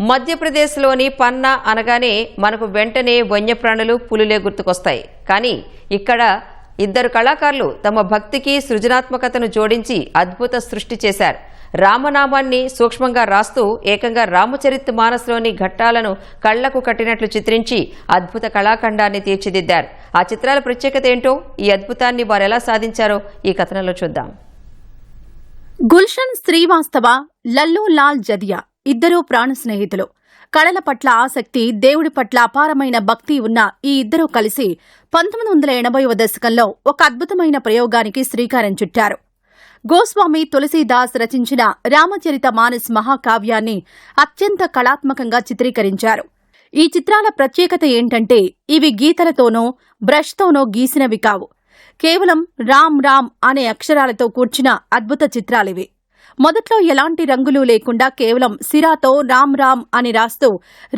మధ్యప్రదేశ్లోని పన్నా అనగానే మనకు వెంటనే వన్యప్రాణులు పులులే గుర్తుకొస్తాయి. కానీ ఇక్కడ ఇద్దరు కళాకారులు తమ భక్తికి సృజనాత్మకతను జోడించి అద్భుత సృష్టి చేశారు. రామనామాన్ని సూక్ష్మంగా రాస్తూ ఏకంగా రామచరిత్ మానస్లోని ఘట్టాలను కళ్లకు కట్టినట్లు చిత్రించి అద్భుత కళాఖండాన్ని తీర్చిదిద్దారు. ఆ చిత్రాల ప్రత్యేకత ఏంటో, ఈ అద్భుతాన్ని వారెలా సాధించారో ఈ కథనంలో చూద్దాం. గుల్షన్ శ్రీవాస్తవ, లల్లు లాల్ జదియా ఇద్దరూ ప్రాణ స్నేహితులు. కళల పట్ల ఆసక్తి, దేవుడి పట్ల అపారమైన భక్తి ఉన్న ఈ ఇద్దరూ కలిసి 1980వ దశకంలో ఒక అద్భుతమైన ప్రయోగానికి శ్రీకారం చుట్టారు. గోస్వామి తులసీదాస్ రచించిన రామచరిత మానస్ మహాకావ్యాన్ని అత్యంత కళాత్మకంగా చిత్రీకరించారు. ఈ చిత్రాల ప్రత్యేకత ఏంటంటే ఇవి గీతలతోనో బ్రష్తోనో గీసినవి కావు. కేవలం రామ్ రామ్ అనే అక్షరాలతో కూర్చిన అద్భుత చిత్రాలివి. మొదట్లో ఎలాంటి రంగులు లేకుండా కేవలం సిరాతో రామ్ రామ్ అని రాస్తూ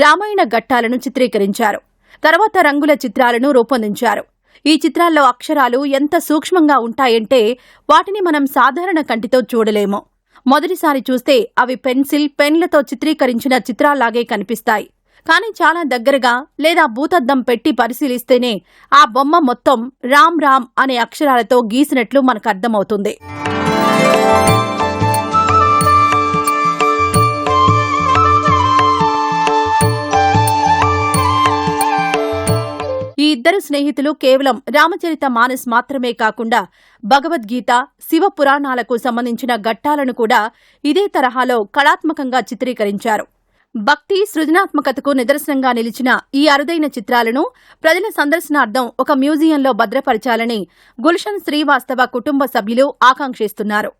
రామాయణ ఘట్టాలను చిత్రీకరించారు. తర్వాత రంగుల చిత్రాలను రూపొందించారు. ఈ చిత్రాల్లో అక్షరాలు ఎంత సూక్ష్మంగా ఉంటాయంటే వాటిని మనం సాధారణ కంటితో చూడలేము. మొదటిసారి చూస్తే అవి పెన్సిల్, పెన్లతో చిత్రీకరించిన చిత్రాల్లాగే కనిపిస్తాయి. కానీ చాలా దగ్గరగా లేదా భూతద్దం పెట్టి పరిశీలిస్తేనే ఆ బొమ్మ మొత్తం రామ్ రామ్ అనే అక్షరాలతో గీసినట్లు మనకు అర్థమవుతుంది. ఈ ఇద్దరు స్నేహితులు కేవలం రామచరిత మానస్ మాత్రమే కాకుండా భగవద్గీత, శివ పురాణాలకు సంబంధించిన ఘట్టాలను కూడా ఇదే తరహాలో కళాత్మకంగా చిత్రీకరించారు. భక్తి, సృజనాత్మకతకు నిదర్శనంగా నిలిచిన ఈ అరుదైన చిత్రాలను ప్రజల సందర్శనార్థం ఒక మ్యూజియంలో భద్రపరచాలని గుల్షన్ శ్రీవాస్తవ కుటుంబ సభ్యులు ఆకాంక్షిస్తున్నారు.